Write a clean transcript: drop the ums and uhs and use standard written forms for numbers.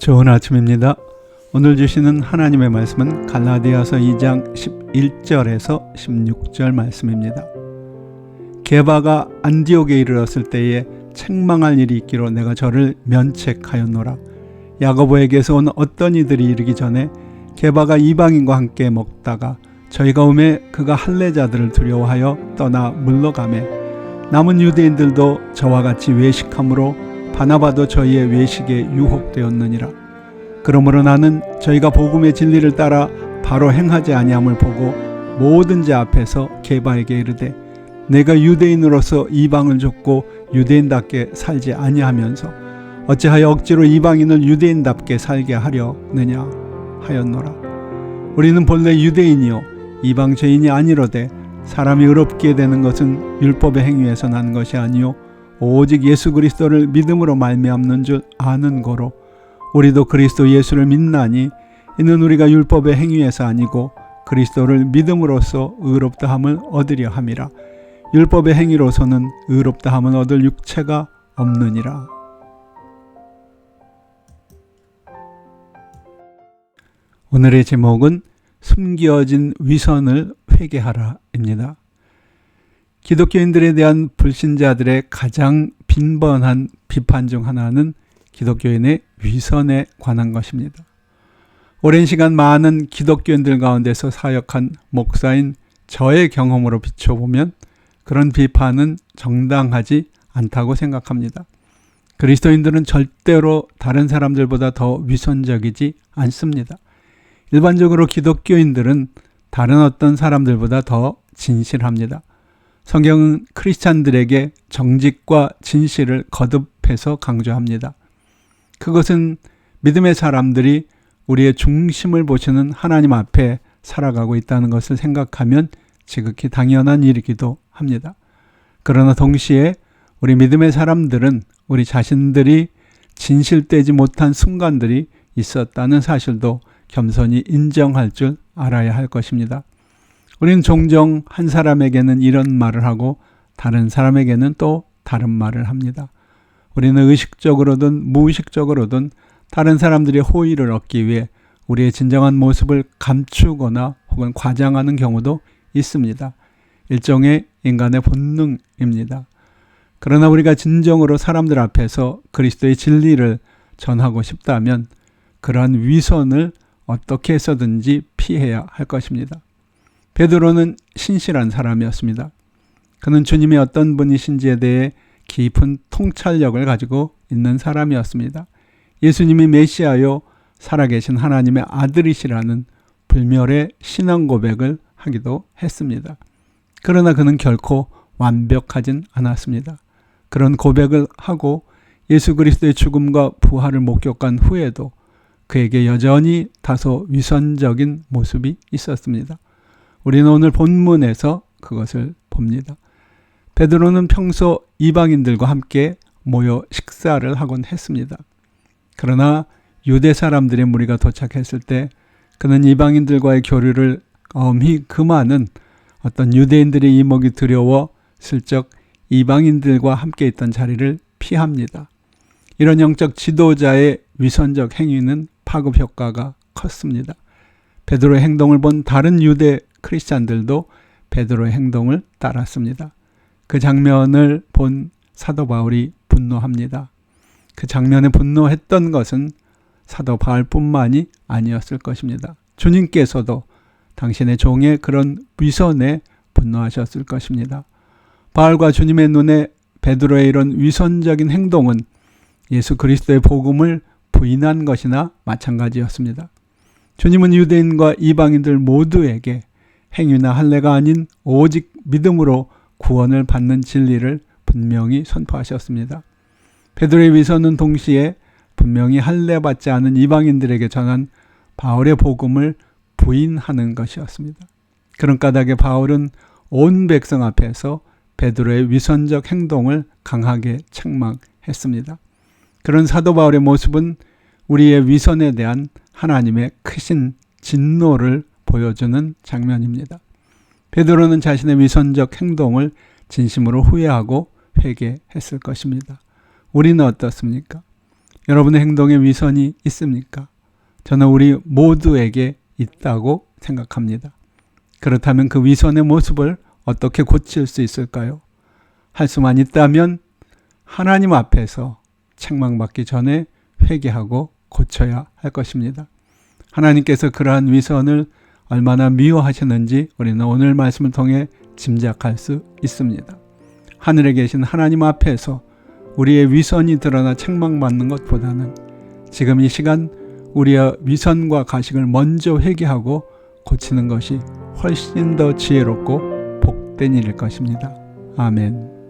좋은 아침입니다. 오늘 주시는 하나님의 말씀은 갈라디아서 2장 11절에서 16절 말씀입니다. 게바가 안디옥에 이르렀을 때에 책망할 일이 있기로 내가 저를 면책하였노라. 야고보에게서 온 어떤 이들이 이르기 전에 게바가 이방인과 함께 먹다가 저희가 오매 그가 할례자들을 두려워하여 떠나 물러가매 남은 유대인들도 저와 같이 외식함으로 바나바도 저희의 외식에 유혹되었느니라. 그러므로 나는 저희가 복음의 진리를 따라 바로 행하지 아니함을 보고 모든 자 앞에서 게바에게 이르되 내가 유대인으로서 이방을 좇고 유대인답게 살지 아니하면서 어찌하여 억지로 이방인을 유대인답게 살게 하려느냐 하였노라. 우리는 본래 유대인이요 이방 죄인이 아니로되 사람이 의롭게 되는 것은 율법의 행위에서 난 것이 아니요 오직 예수 그리스도를 믿음으로 말미암는 줄 아는 거로 우리도 그리스도 예수를 믿나니 이는 우리가 율법의 행위에서 아니고 그리스도를 믿음으로써 의롭다함을 얻으려 함이라. 율법의 행위로서는 의롭다함을 얻을 육체가 없느니라. 오늘의 제목은 숨겨진 위선을 회개하라입니다. 기독교인들에 대한 불신자들의 가장 빈번한 비판 중 하나는 기독교인의 위선에 관한 것입니다. 오랜 시간 많은 기독교인들 가운데서 사역한 목사인 저의 경험으로 비춰보면 그런 비판은 정당하지 않다고 생각합니다. 그리스도인들은 절대로 다른 사람들보다 더 위선적이지 않습니다. 일반적으로 기독교인들은 다른 어떤 사람들보다 더 진실합니다. 성경은 크리스찬들에게 정직과 진실을 거듭해서 강조합니다. 그것은 믿음의 사람들이 우리의 중심을 보시는 하나님 앞에 살아가고 있다는 것을 생각하면 지극히 당연한 일이기도 합니다. 그러나 동시에 우리 믿음의 사람들은 우리 자신들이 진실되지 못한 순간들이 있었다는 사실도 겸손히 인정할 줄 알아야 할 것입니다. 우리는 종종 한 사람에게는 이런 말을 하고 다른 사람에게는 또 다른 말을 합니다. 우리는 의식적으로든 무의식적으로든 다른 들의 호의를 얻기 위해 우리의 진정한 모습을 감추거나 혹은 과장하는 경우도 있습니다. 일종의 인간의 본능입니다. 그러나 우리가 진정으로 사람들 앞에서 그리스도의 진리를 전하고 싶다면 그러한 위선을 어떻게 해서든지 피해야 할 것입니다. 베드로는 신실한 사람이었습니다. 그는 주님이 어떤 분이신지에 대해 깊은 통찰력을 가지고 있는 사람이었습니다. 예수님이 메시아요 살아계신 하나님의 아들이시라는 불멸의 신앙 고백을 하기도 했습니다. 그러나 그는 결코 완벽하진 않았습니다. 그런 고백을 하고 예수 그리스도의 죽음과 부활을 목격한 후에도 그에게 여전히 다소 위선적인 모습이 있었습니다. 우리는 오늘 본문에서 그것을 봅니다. 베드로는 평소 이방인들과 함께 모여 식사를 하곤 했습니다. 그러나 유대 사람들의 무리가 도착했을 때 그는 이방인들과의 교류를 엄히 금하는 어떤 유대인들의 이목이 두려워 슬쩍 이방인들과 함께 있던 자리를 피합니다. 이런 영적 지도자의 위선적 행위는 파급 효과가 컸습니다. 베드로의 행동을 본 다른 유대 크리스찬들도 베드로의 행동을 따랐습니다. 그 장면을 본 사도 바울이 분노합니다. 그 장면에 분노했던 것은 사도 바울뿐만이 아니었을 것입니다. 주님께서도 당신의 종의 그런 위선에 분노하셨을 것입니다. 바울과 주님의 눈에 베드로의 이런 위선적인 행동은 예수 그리스도의 복음을 부인한 것이나 마찬가지였습니다. 주님은 유대인과 이방인들 모두에게 행위나 할례가 아닌 오직 믿음으로 구원을 받는 진리를 분명히 선포하셨습니다. 베드로의 위선은 동시에 분명히 할례 받지 않은 이방인들에게 전한 바울의 복음을 부인하는 것이었습니다. 그런 까닭에 바울은 온 백성 앞에서 베드로의 위선적 행동을 강하게 책망했습니다. 그런 사도 바울의 모습은 우리의 위선에 대한 하나님의 크신 진노를 보여주는 장면입니다. 베드로는 자신의 위선적 행동을 진심으로 후회하고 회개했을 것입니다. 우리는 어떻습니까? 여러분의 행동에 위선이 있습니까? 저는 우리 모두에게 있다고 생각합니다. 그렇다면 그 위선의 모습을 어떻게 고칠 수 있을까요? 할 수만 있다면 하나님 앞에서 책망받기 전에 회개하고 고쳐야 할 것입니다. 하나님께서 그러한 위선을 얼마나 미워하시는지 우리는 오늘 말씀을 통해 짐작할 수 있습니다. 하늘에 계신 하나님 앞에서 우리의 위선이 드러나 책망받는 것보다는 지금 이 시간 우리의 위선과 가식을 먼저 회개하고 고치는 것이 훨씬 더 지혜롭고 복된 일일 것입니다. 아멘.